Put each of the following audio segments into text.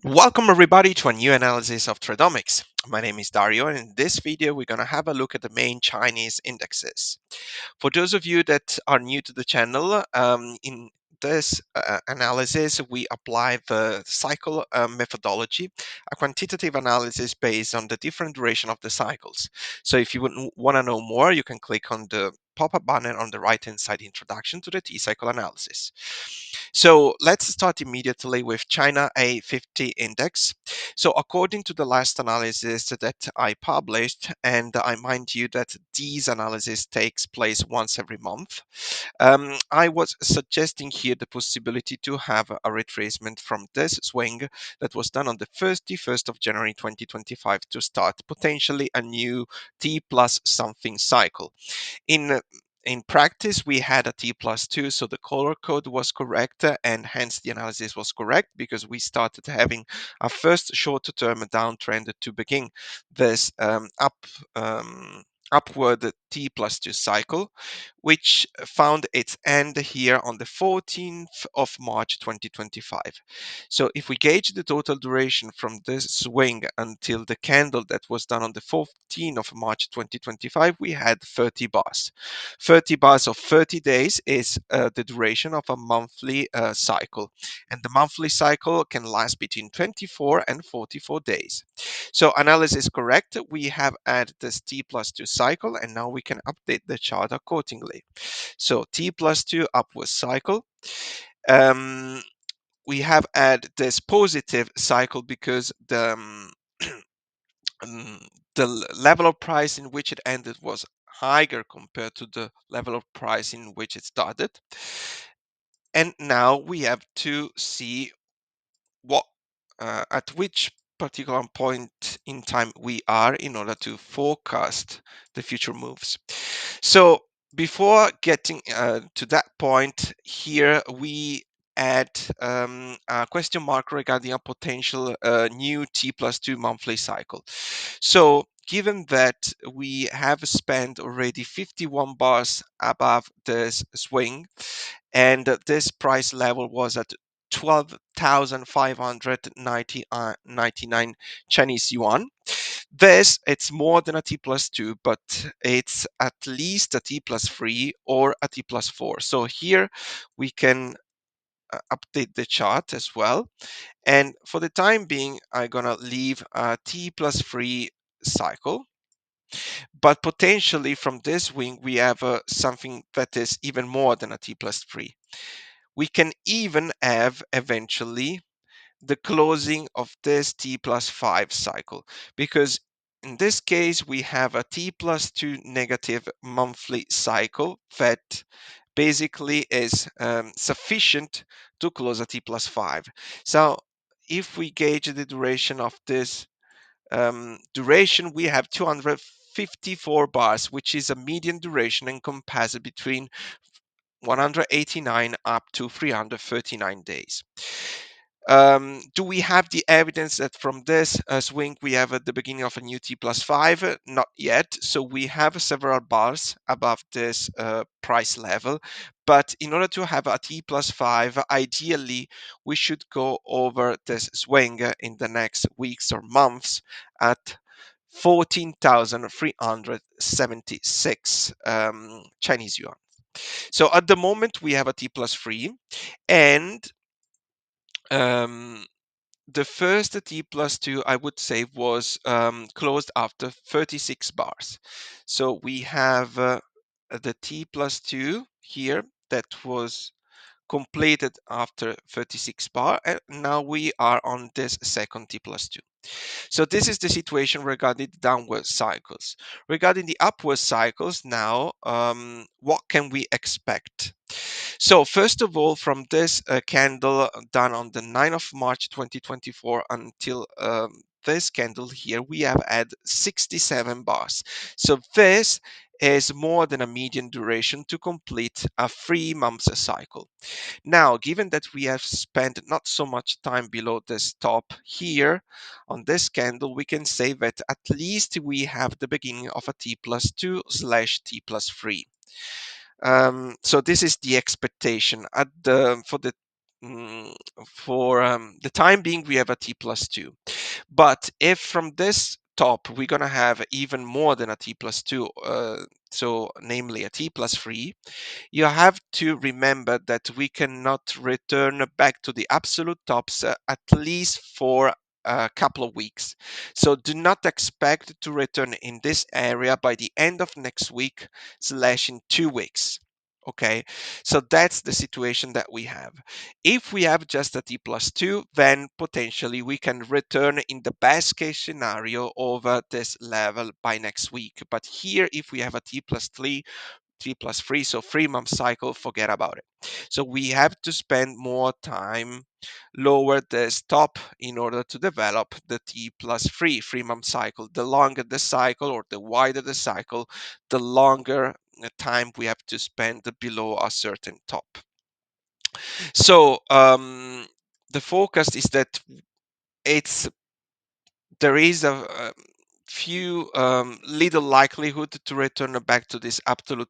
Welcome everybody to a new analysis of tradomics. My name is Dario, and in this video we're going to have a look at the main Chinese indexes. For those of you that are new to the channel, in this analysis we apply the cycle methodology, a quantitative analysis based on the different duration of the cycles. So if you want to know more, you can click on the pop-up button on the right hand side, introduction to the T-cycle analysis. So let's start immediately with China A50 Index. So according to the last analysis that I published, and I mind you that these analysis takes place once every month, I was suggesting here the possibility to have a retracement from this swing that was done on the 31st of January 2025 to start potentially a new T plus something cycle. In in practice, we had a T+2, so the color code was correct, and hence the analysis was correct because we started having a first short-term downtrend to begin this upward T+2 cycle, which found its end here on the 14th of March 2025. So if we gauge the total duration from this swing until the candle that was done on the 14th of March 2025, we had 30 bars. 30 bars of 30 days is the duration of a monthly cycle. And the monthly cycle can last between 24 and 44 days. So analysis correct. We have added this T+2 cycle, and now we can update the chart accordingly. So T+2 upward cycle. Um, we have added this positive cycle because the level of price in which it ended was higher compared to the level of price in which it started. And now we have to see what at which particular point in time we are in order to forecast the future moves. So before getting to that point, here we add a question mark regarding a potential new T+2 monthly cycle. So given that we have spent already 51 bars above this swing, and this price level was at 12,599 Chinese yuan. This, it's more than a T+2, but it's at least a T+3 or a T+4. So here we can update the chart as well. And for the time being, I'm gonna leave a T+3 cycle. But potentially from this swing, we have something that is even more than a T+3. We can even have eventually the closing of this T+5 cycle, because in this case we have a T+2 negative monthly cycle that basically is sufficient to close a T+5. So if we gauge the duration of this duration, we have 254 bars, which is a median duration encompassed between 189 up to 339 days. Do we have the evidence that from this swing we have at the beginning of a new T+5? Not yet. So we have several bars above this price level. But in order to have a T+5, ideally we should go over this swing in the next weeks or months at 14,376 Chinese yuan. So at the moment we have a T+3, and the first T+2 I would say was closed after 36 bars. So we have the T+2 here that was completed after 36 bar, and now we are on this second T+2. So this is the situation regarding the downward cycles. Regarding the upward cycles now, what can we expect? So first of all, from this candle done on the 9th of March 2024 until this candle here, we have had 67 bars. So this is more than a median duration to complete a 3-month cycle. Now, given that we have spent not so much time below this top here on this candle, we can say that at least we have the beginning of a T+2 / T+3. So this is the expectation for the mm, for the time being, we have a T plus 2. But if from this top we're going to have even more than a T plus 2, so namely a T plus 3, you have to remember that we cannot return back to the absolute tops at least for a couple of weeks. So do not expect to return in this area by the end of next week slash in 2 weeks. Okay, so that's the situation that we have. If we have just a T plus 2, then potentially we can return in the best case scenario over this level by next week. But here, if we have a T plus 3, T plus 3, so 3 month cycle, forget about it. So we have to spend more time lower the stop in order to develop the T plus 3 month cycle. The longer the cycle or the wider the cycle, the longer time we have to spend below a certain top. So the forecast is that it's there is a few little likelihood to return back to this absolute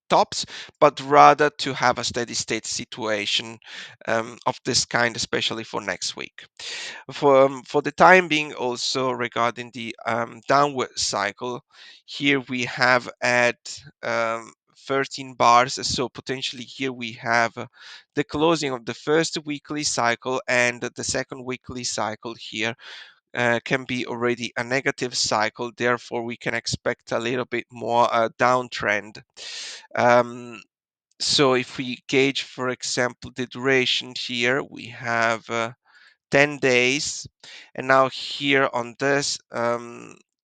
tops, but rather to have a steady state situation of this kind, especially for next week. For the time being, also regarding the downward cycle, here we have at 13 bars. So potentially here we have the closing of the first weekly cycle, and the second weekly cycle here can be already a negative cycle. Therefore, we can expect a little bit more downtrend. Um, so if we gauge, for example, the duration here, we have 10 days. And now here on this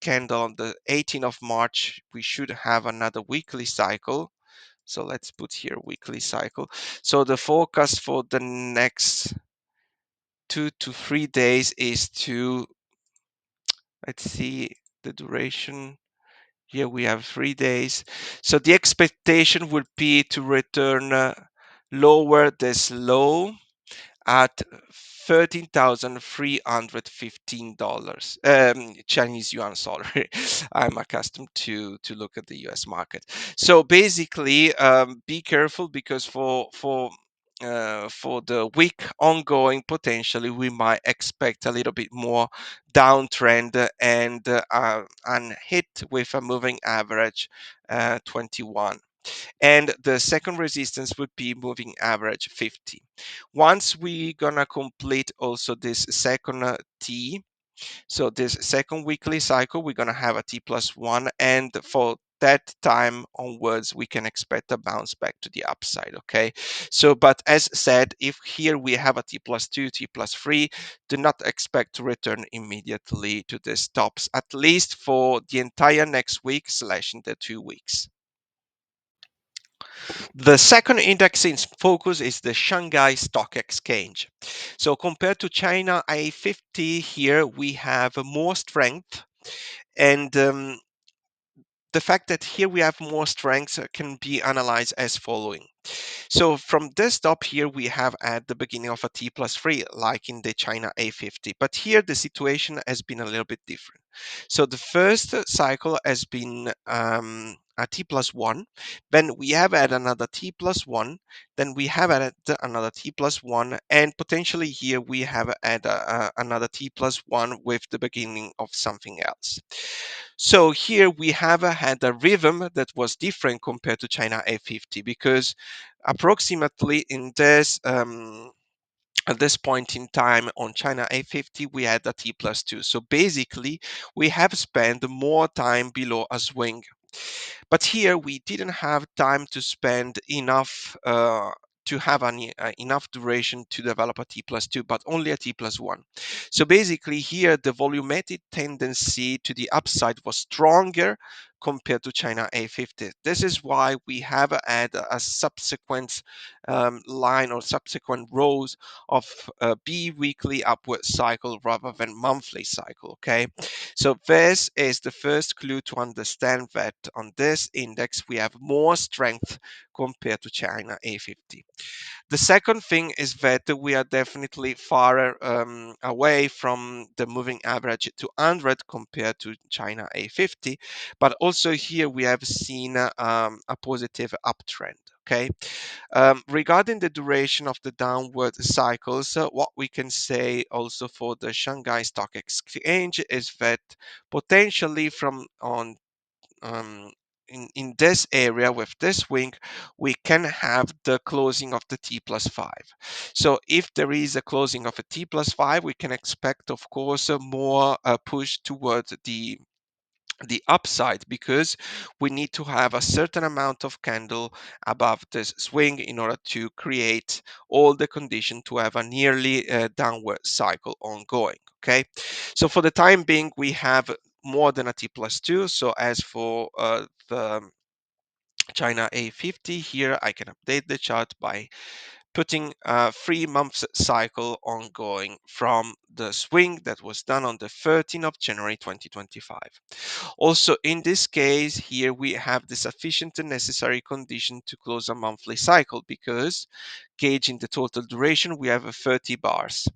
candle on the 18th of March, we should have another weekly cycle. So let's put here weekly cycle. So the forecast for the next 2 to 3 days is to, let's see the duration. Here we have 3 days. So the expectation would be to return lower this low at $13,315 Chinese yuan. Sorry, I'm accustomed to look at the U.S. market. So basically, be careful, because for the week ongoing, potentially we might expect a little bit more downtrend and hit with a moving average 21. And the second resistance would be moving average 50. Once we gonna complete also this second T, so this second weekly cycle, we're gonna have a T plus 1, and for that time onwards, we can expect a bounce back to the upside. Okay, so but as said, if here we have a T plus 2, T plus 3, do not expect to return immediately to the stops, at least for the entire next week slash in the 2 weeks. The second index in focus is the Shanghai Stock Exchange. So compared to China A50, here we have more strength, and the fact that here we have more strength can be analyzed as following. So from this top here, we have at the beginning of a T plus 3, like in the China A50. But here the situation has been a little bit different. So the first cycle has been a T plus 1. Then we have had another T plus 1. Then we have had another T plus 1. And potentially here we have had another T plus 1 with the beginning of something else. So here we have had a rhythm that was different compared to China A50, because approximately in this at this point in time on China A50, we had a T plus 2. So basically, we have spent more time below a swing. But here we didn't have time to spend enough to have enough duration to develop a T plus 2, but only a T plus 1. So basically here the volumetric tendency to the upside was stronger compared to China A50. This is why we have had a subsequent line or subsequent rows of bi-weekly upward cycle rather than monthly cycle. Okay, so this is the first clue to understand that on this index we have more strength compared to China A50. The second thing is that we are definitely far away from the moving average 200 compared to China A50, but also here we have seen a positive uptrend. Okay, regarding the duration of the downward cycles, what we can say also for the Shanghai Stock Exchange is that potentially from on in this area with this wing, we can have the closing of the T plus 5. So if there is a closing of a T plus 5, we can expect, of course, a more push towards the upside, because we need to have a certain amount of candle above this swing in order to create all the condition to have a nearly downward cycle ongoing. Okay, so for the time being we have more than a T plus 2. So as for the China A50, here I can update the chart by putting a 3 months cycle ongoing from the swing that was done on the 13th of January 2025. Also, in this case, here we have the sufficient and necessary condition to close a monthly cycle, because gauging the total duration, we have 30 bars.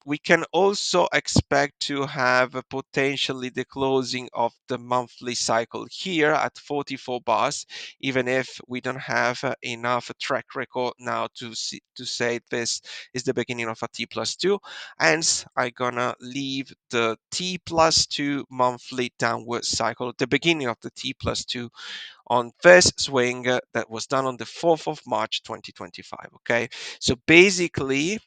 We can also expect to have potentially the closing of the monthly cycle here at 44 bars, even if we don't have enough track record now to say this is the beginning of a T plus 2. Hence, I'm gonna leave the T plus 2 monthly downward cycle, the beginning of the T plus 2, on this swing that was done on the 4th of March 2025. Okay, so basically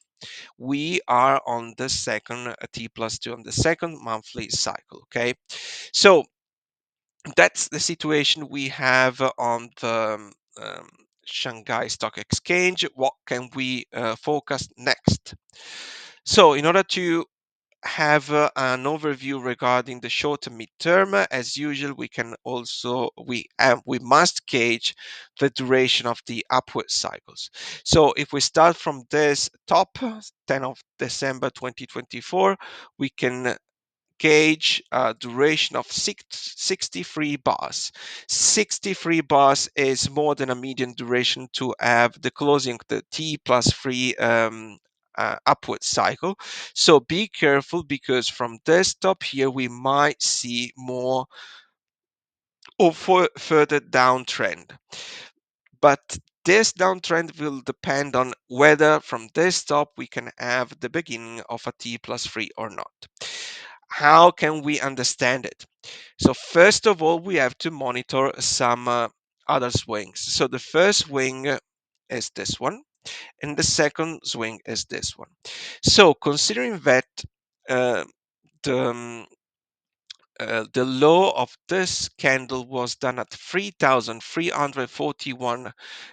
we are on the second T plus 2, on the second monthly cycle. Okay, so that's the situation we have on the Shanghai Stock Exchange. What can we focus next? So in order to have an overview regarding the short and midterm, as usual, we can also we must gauge the duration of the upward cycles. So if we start from this top 10 of December 2024, we can gauge a duration of 63 bars. 63 bars is more than a median duration to have the closing the T plus 3 upward cycle. So be careful, because from this top here we might see more or further downtrend. But this downtrend will depend on whether from this top we can have the beginning of a T plus 3 or not. How can we understand it? So first of all, we have to monitor some other swings. So the first swing is this one, and the second swing is this one. So considering that uh, the the low of this candle was done at 3,341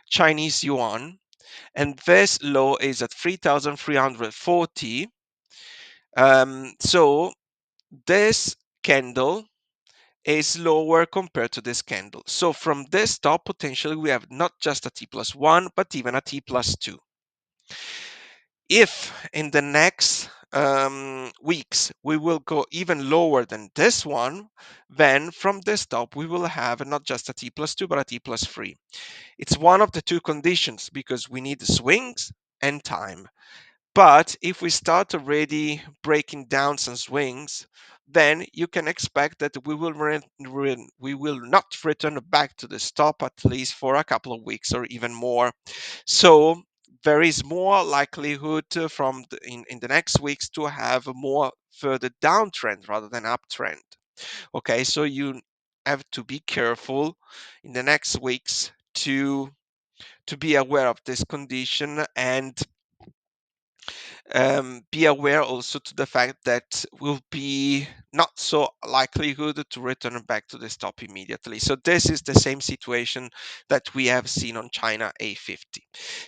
Chinese yuan, and this low is at 3,340. So this candle is lower compared to this candle. So from this top, potentially we have not just a T plus 1, but even a T plus 2. If in the next weeks we will go even lower than this one, then from this top we will have not just a T plus 2, but a T plus 3. It's one of the two conditions, because we need swings and time. But if we start already breaking down some swings, then you can expect that we will not return back to the stop, at least for a couple of weeks or even more. So there is more likelihood in the next weeks to have a more further downtrend rather than uptrend. Okay, so you have to be careful in the next weeks to be aware of this condition, and be aware also to the fact that will be not so likelihood to return back to the stop immediately. So this is the same situation that we have seen on China A50.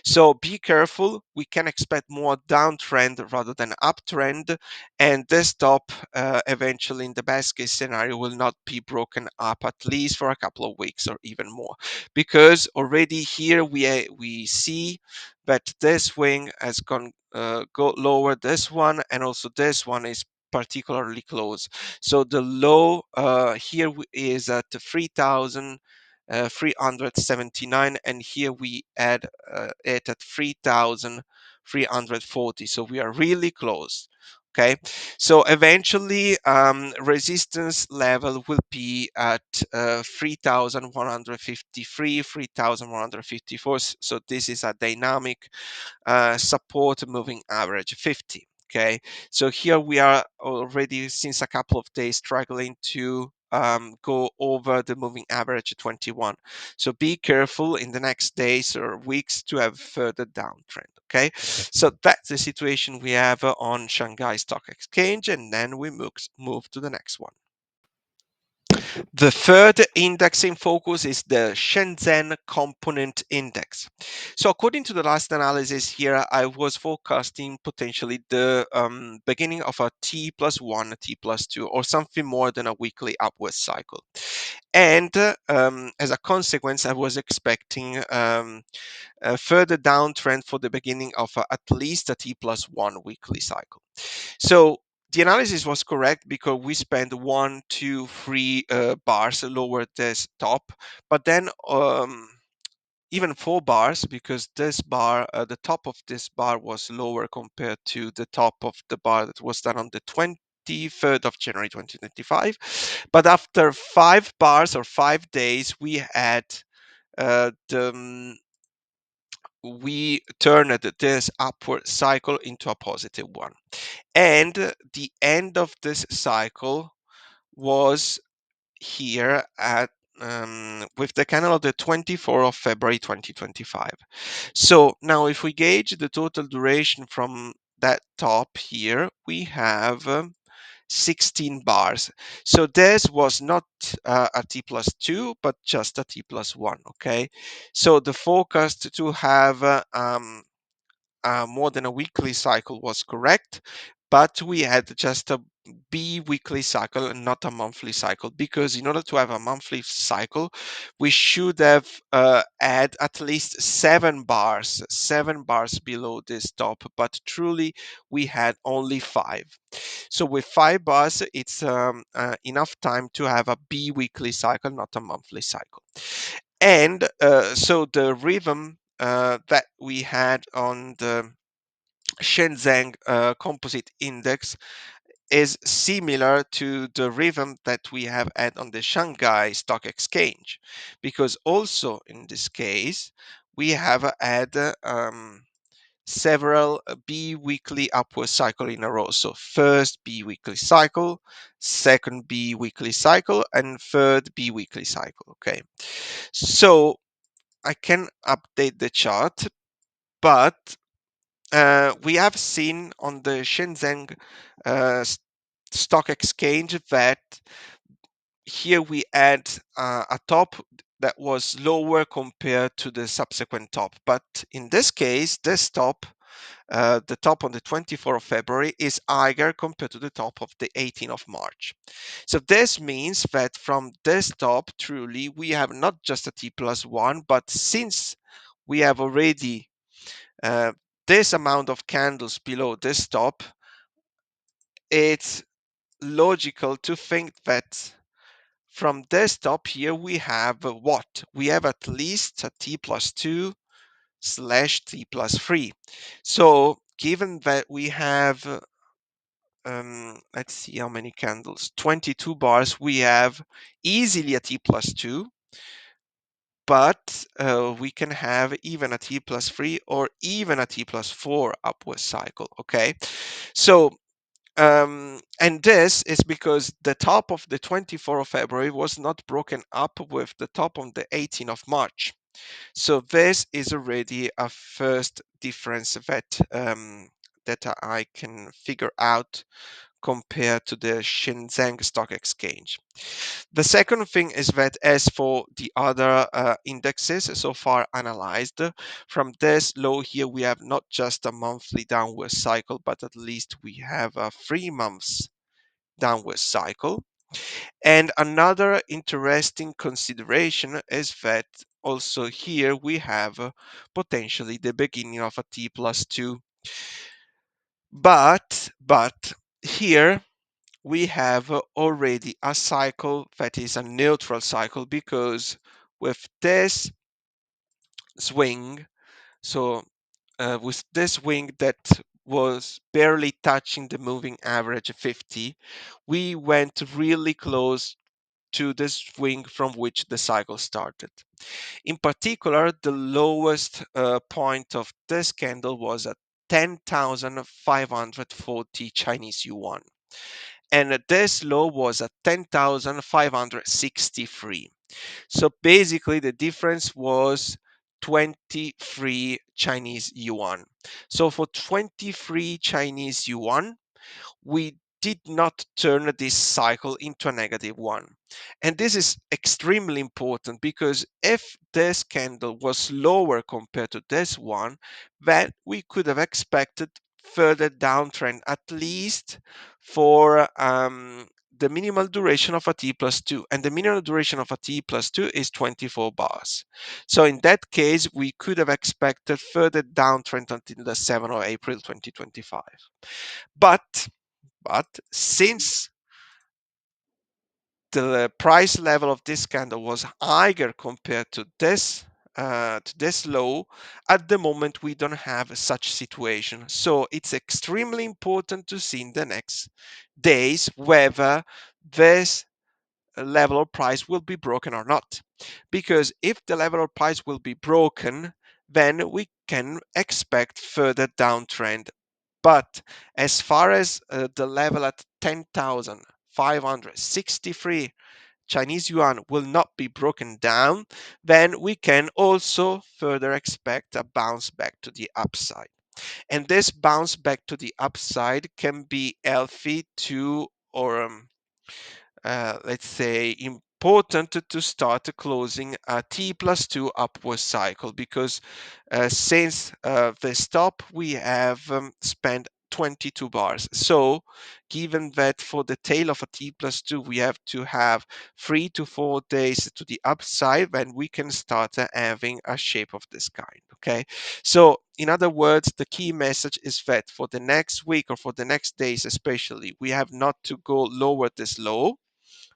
So be careful. We can expect more downtrend rather than uptrend, and this stop eventually, in the best case scenario, will not be broken up, at least for a couple of weeks or even more, because already here we see that this wing has gone go lower, this one, and also this one is particularly close. So the low here is at 3,379, and here we add it at 3,340. So we are really close. Okay, so eventually resistance level will be at 3153, 3154. So this is a dynamic support moving average 50. Okay, so here we are already since a couple of days struggling to go over the moving average 21. So be careful in the next days or weeks to have further downtrend. Okay, so that's the situation we have on Shanghai Stock Exchange, and then we move to the next one. The third index in focus is the Shenzhen Component Index. So according to the last analysis here, I was forecasting potentially the beginning of a T plus one, a T plus two, or something more than a weekly upward cycle. And as a consequence, I was expecting a further downtrend for the beginning of at least a T plus one weekly cycle. So the analysis was correct because we spent 1, 2, 3 bars lower this top, but then even 4 bars, because this bar, the top of this bar was lower compared to the top of the bar that was done on the 23rd of January 2025. But after 5 bars or 5 days, we had we turned this upward cycle into a positive one. And the end of this cycle was here at with the candle of the 24th of February 2025. So now if we gauge the total duration from that top here, we have 16 bars. So this was not a T plus 2, but just a T plus 1. Okay. So the forecast to have more than a weekly cycle was correct, but we had just a bi-weekly cycle and not a monthly cycle, because in order to have a monthly cycle, we should have had at least 7 bars below this top, but truly we had only 5. So with 5 bars, it's enough time to have a bi-weekly cycle, not a monthly cycle. And so the rhythm that we had on the Shenzhen Composite Index is similar to the rhythm that we have had on the Shanghai Stock Exchange, because also in this case we have had several bi-weekly upward cycle in a row. So first bi-weekly cycle, second bi-weekly cycle, and third bi-weekly cycle. Okay, so I can update the chart, but we have seen on the Shenzhen stock exchange that here we had a top that was lower compared to the subsequent top. But in this case, this top, the top on the 24th of February, is higher compared to the top of the 18th of March. So this means that from this top, truly, we have not just a T plus 1, but since we have already uh, this amount of candles below this top, it's logical to think that from this top here we have what? We have at least a T plus 2 slash T plus 3. So given that we have, let's see how many candles, 22 bars, we have easily a T plus 2, but we can have even a T plus 3 or even a T plus 4 upward cycle. Okay, so and this is because the top of the 24th of February was not broken up with the top on the 18th of March. So this is already a first difference that I can figure out compared to the Shenzhen Stock Exchange. The second thing is that as for the other indexes so far analyzed, from this low here, we have not just a monthly downward cycle, but at least we have a 3 months downward cycle. And another interesting consideration is that also here we have potentially the beginning of a T plus 2. But here we have already a cycle that is a neutral cycle, because with this swing, so with this swing that was barely touching the moving average 50, we went really close to the swing from which the cycle started. In particular, the lowest point of this candle was at 10,540 Chinese yuan, and this low was at 10,563. So basically, the difference was 23 Chinese yuan. So for 23 Chinese yuan, we did not turn this cycle into a negative one. And this is extremely important because if this candle was lower compared to this one, then we could have expected further downtrend, at least for the minimal duration of a T plus 2. And the minimal duration of a T plus 2 is 24 bars. So in that case, we could have expected further downtrend until the 7th of April 2025. But since the price level of this candle was higher compared to this low, at the moment we don't have such situation. So it's extremely important to see in the next days whether this level of price will be broken or not. Because if the level of price will be broken, then we can expect further downtrend. But as far as the level at 10,563 Chinese yuan will not be broken down, then we can also further expect a bounce back to the upside. And this bounce back to the upside can be healthy to, or let's say, important to start closing a T plus 2 upward cycle, because since the stop we have spent 22 bars. So given that for the tail of a T plus 2 we have to have 3 to 4 days to the upside, then we can start having a shape of this kind. Okay, so in other words, the key message is that for the next week or for the next days especially, we have not to go lower this low,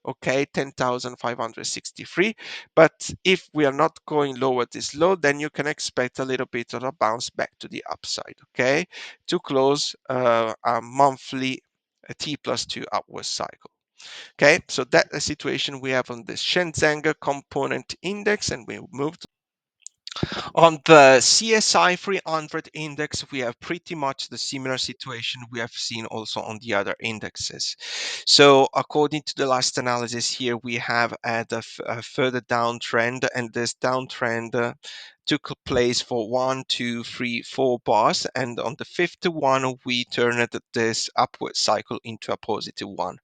okay, 10,563. But if we are not going lower this low, then you can expect a little bit of a bounce back to the upside, okay, to close a monthly T plus 2 upward cycle. Okay, so that's the situation we have on this Shenzhen component index, and we move on the CSI 300 index. We have pretty much the similar situation we have seen also on the other indexes. So according to the last analysis here, we have had a further downtrend, and this downtrend took place for 1, 2, 3, 4 bars, and on the fifth one we turned this upward cycle into a positive one.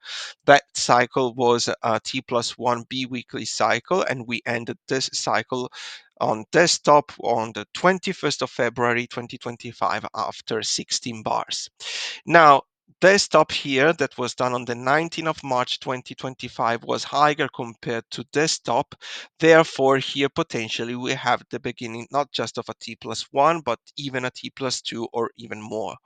That cycle was a T plus 1 bi-weekly cycle, and we ended this cycle on desktop on the 21st of February 2025 after 16 bars. Now, desktop here that was done on the 19th of March 2025 was higher compared to desktop. Therefore, here potentially we have the beginning not just of a T plus 1, but even a T plus 2 or even more.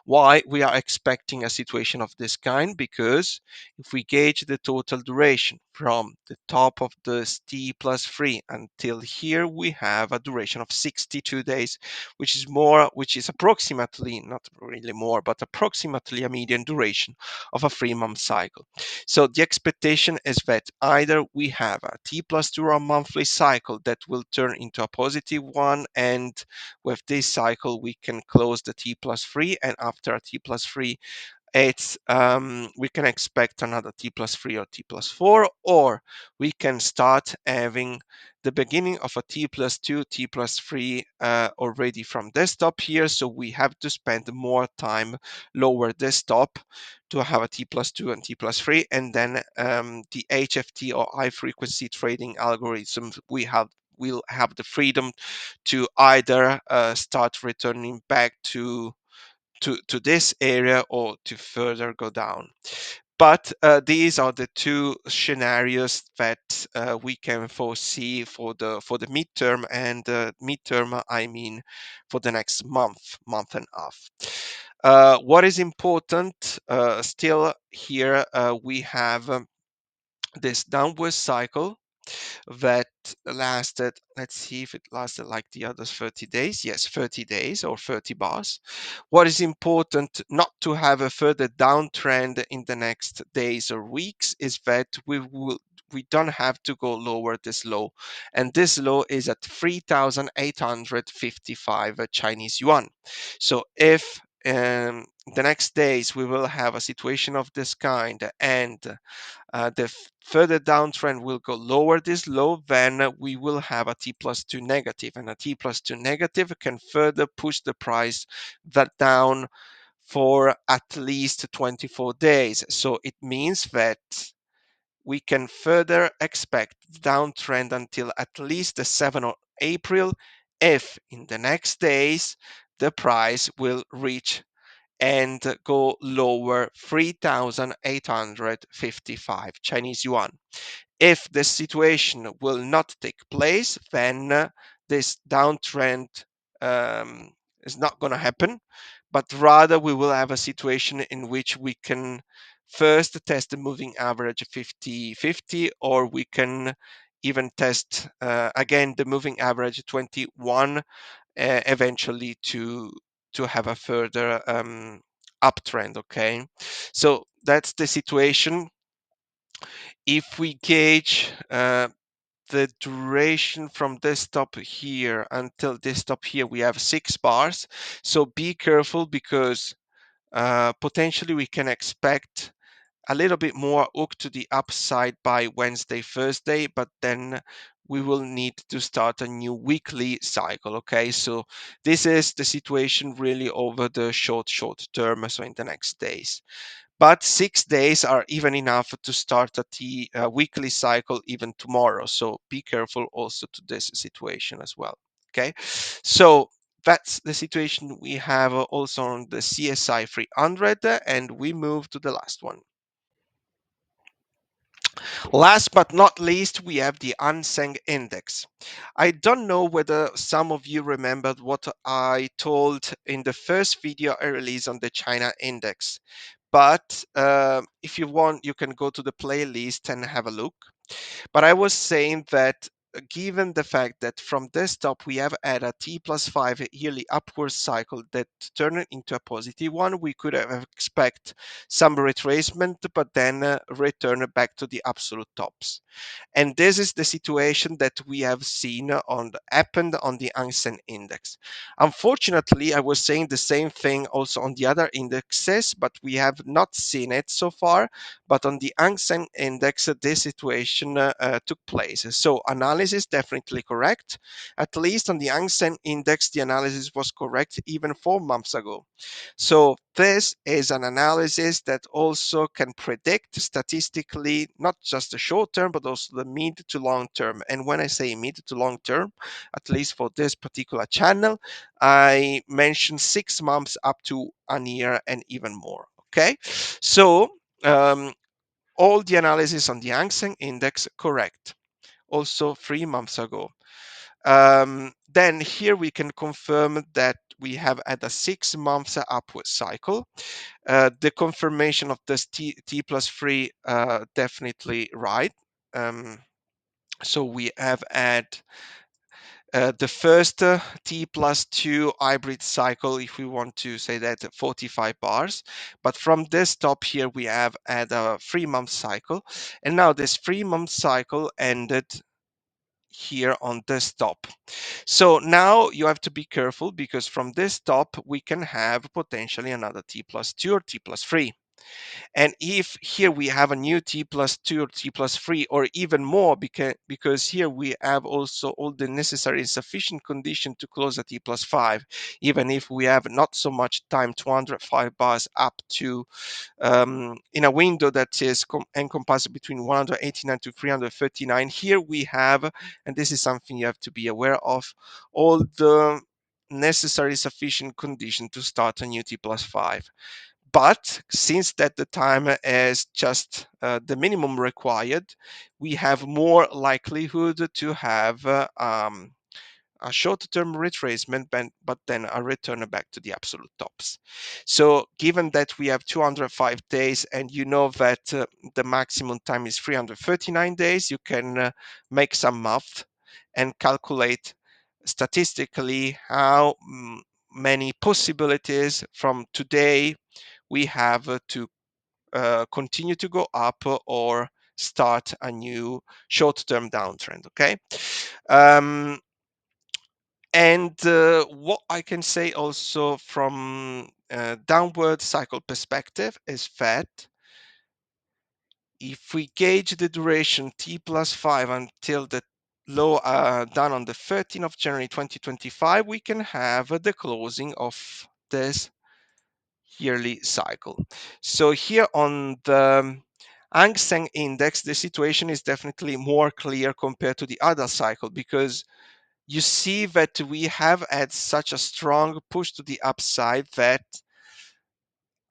Why we are expecting a situation of this kind? Because if we gauge the total duration from the top of this T plus 3 until here, we have a duration of 62 days, which is approximately, not really more, but approximately a median duration of a 3-month cycle. So the expectation is that either we have a T plus 2 or a monthly cycle that will turn into a positive one, and with this cycle we can close the T plus 3, and after a T plus 3 it's we can expect another T plus 3 or T plus 4, or we can start having the beginning of a T plus 2, T plus 3 already from desktop here. So we have to spend more time lower desktop to have a T plus 2 and T plus 3, and then the HFT or high frequency trading algorithms will have the freedom to either start returning back to this area or to further go down. But these are the two scenarios that we can foresee for the midterm, and midterm I mean for the next month and a half. What is important still here, we have this downward cycle that lasted, let's see if it lasted like the others 30 days. Yes, 30 days or 30 bars. What is important not to have a further downtrend in the next days or weeks is that we don't have to go lower this low, and this low is at 3,855 Chinese yuan. So if the next days we will have a situation of this kind, and the further downtrend will go lower this low, then we will have a T plus 2 negative, and a T plus 2 negative can further push the price that down for at least 24 days. So it means that we can further expect downtrend until at least the 7th of April, if in the next days the price will reach and go lower 3,855 Chinese yuan. If this situation will not take place, then this downtrend is not going to happen, but rather we will have a situation in which we can first test the moving average 50-50, or we can even test again the moving average 21 eventually to have a further uptrend. Okay, so that's the situation. If we gauge the duration from this top here until this top here, we have 6 bars. So be careful, because potentially we can expect a little bit more hook to the upside by Wednesday, Thursday, but then we will need to start a new weekly cycle. Okay, so this is the situation really over the short term, so in the next days. But 6 days are even enough to start a weekly cycle even tomorrow. So be careful also to this situation as well. Okay, so that's the situation we have also on the CSI 300, and we move to the last one. Last but not least, we have the Seng Index. I don't know whether some of you remembered what I told in the first video I released on the China Index, but if you want, you can go to the playlist and have a look. But I was saying that given the fact that from this top we have had a T plus 5 yearly upward cycle that turned into a positive one, we could have expect some retracement, but then return back to the absolute tops. And this is the situation that we have seen happened on the Hang Seng Index. Unfortunately, I was saying the same thing also on the other indexes, but we have not seen it so far. But on the Hang Seng Index, this situation took place. So analysis definitely correct. At least on the Hang Seng Index, the analysis was correct even 4 months ago. So this is an analysis that also can predict statistically not just the short term, but also the mid to long term. And when I say mid to long term, at least for this particular channel, I mentioned 6 months up to a year and even more. Okay, so all the analysis on the Hang Seng Index correct, also 3 months ago. Then here we can confirm that we have had a 6 months upward cycle. The confirmation of this T plus 3 definitely right. So we have had the first T plus 2 hybrid cycle, if we want to say that, 45 bars. But from this top here, we have had a 3-month cycle. And now this 3-month cycle ended here on this top. So now you have to be careful, because from this top, we can have potentially another T plus 2 or T plus 3. And if here we have a new T plus 2 or T plus 3, or even more, because here we have also all the necessary and sufficient condition to close a T plus 5, even if we have not so much time, 205 bars up to in a window that is encompassed between 189 to 339. Here we have, and this is something you have to be aware of, all the necessary sufficient condition to start a new T plus 5. But since that the time is just the minimum required, we have more likelihood to have a short-term retracement, but then a return back to the absolute tops. So given that we have 205 days and you know that the maximum time is 339 days, you can make some math and calculate statistically how many possibilities from today we have to continue to go up or start a new short-term downtrend. Okay. um, and what I can say also from downward cycle perspective is that if we gauge the duration t plus 5 until the low done on the 13th of January 2025, we can have the closing of this yearly cycle. So here on the Seng Index, the situation is definitely more clear compared to the other cycle, because you see that we have had such a strong push to the upside that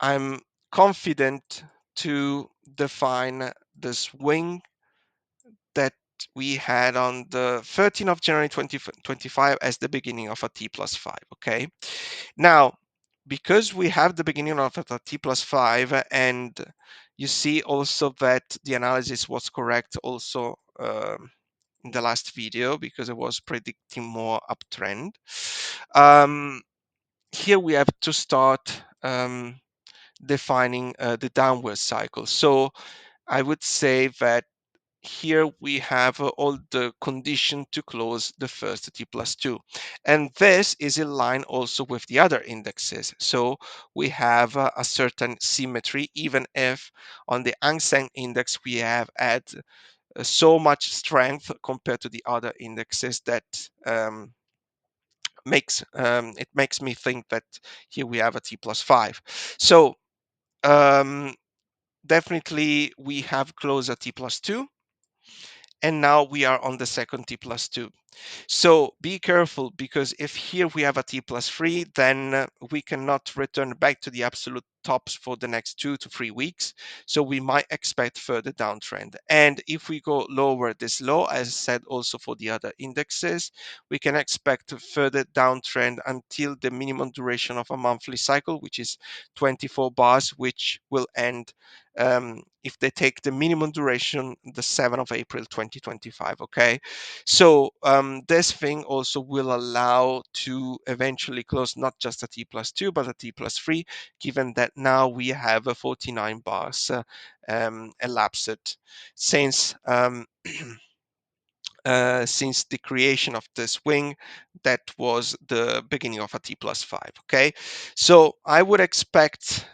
I'm confident to define the swing that we had on the 13th of January 2025 as the beginning of a T plus 5. Okay. Now, because we have the beginning of a T plus 5, and you see also that the analysis was correct also in the last video, because it was predicting more uptrend. Here we have to start defining the downward cycle. So I would say that here we have all the condition to close the first T plus 2. And this is in line also with the other indexes. So we have a certain symmetry, even if on the Hang Seng index we have had so much strength compared to the other indexes that it makes me think that here we have a T plus 5. So um, definitely we have closed a T plus 2, and now we are on the second T plus 2. So be careful, because if here we have a T plus 3, then we cannot return back to the absolute tops for the next 2 to 3 weeks. So we might expect further downtrend. And if we go lower this low, as I said also for the other indexes, we can expect further downtrend until the minimum duration of a monthly cycle, which is 24 bars, which will end if they take the minimum duration the 7th of April 2025. Okay. So this thing also will allow to eventually close not just a T plus 2, but a T plus 3, given that now we have a 49 bars elapsed since since the creation of the swing that was the beginning of a T plus 5. Okay, so I would expect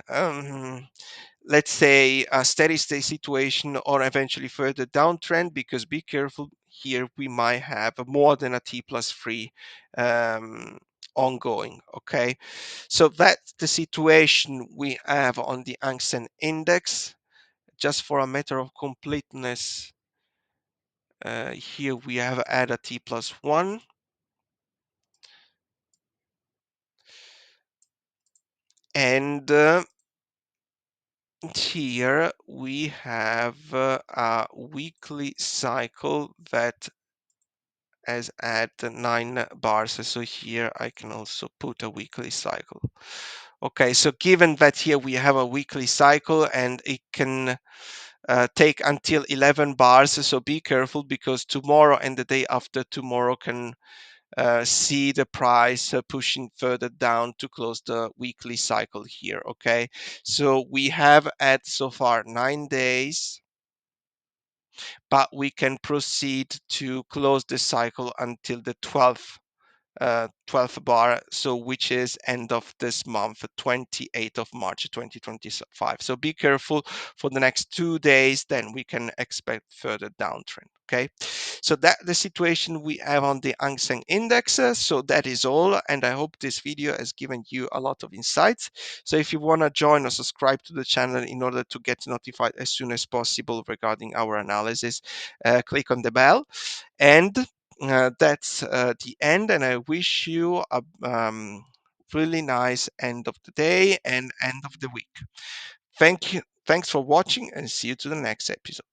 let's say a steady state situation or eventually further downtrend, because be careful, here we might have more than a T plus 3 ongoing. Okay, so that's the situation we have on the Hang Seng index. Just for a matter of completeness, here we have added a T plus 1, and here we have a weekly cycle that has at 9 bars. So here I can also put a weekly cycle. Okay, so given that here we have a weekly cycle and it can take until 11 bars, so be careful, because tomorrow and the day after tomorrow can see the price pushing further down to close the weekly cycle here. Okay, so we have had so far 9 days, but we can proceed to close the cycle until the 12th bar, so which is end of this month, 28th of March 2025. So be careful for the next 2 days, then we can expect further downtrend. Okay, so that the situation we have on the Hang Seng index. So that is all, and I hope this video has given you a lot of insights. So if you want to join or subscribe to the channel in order to get notified as soon as possible regarding our analysis, click on the bell. And that's the end, and I wish you a really nice end of the day and end of the week. Thank you. Thanks for watching, and see you to the next episode.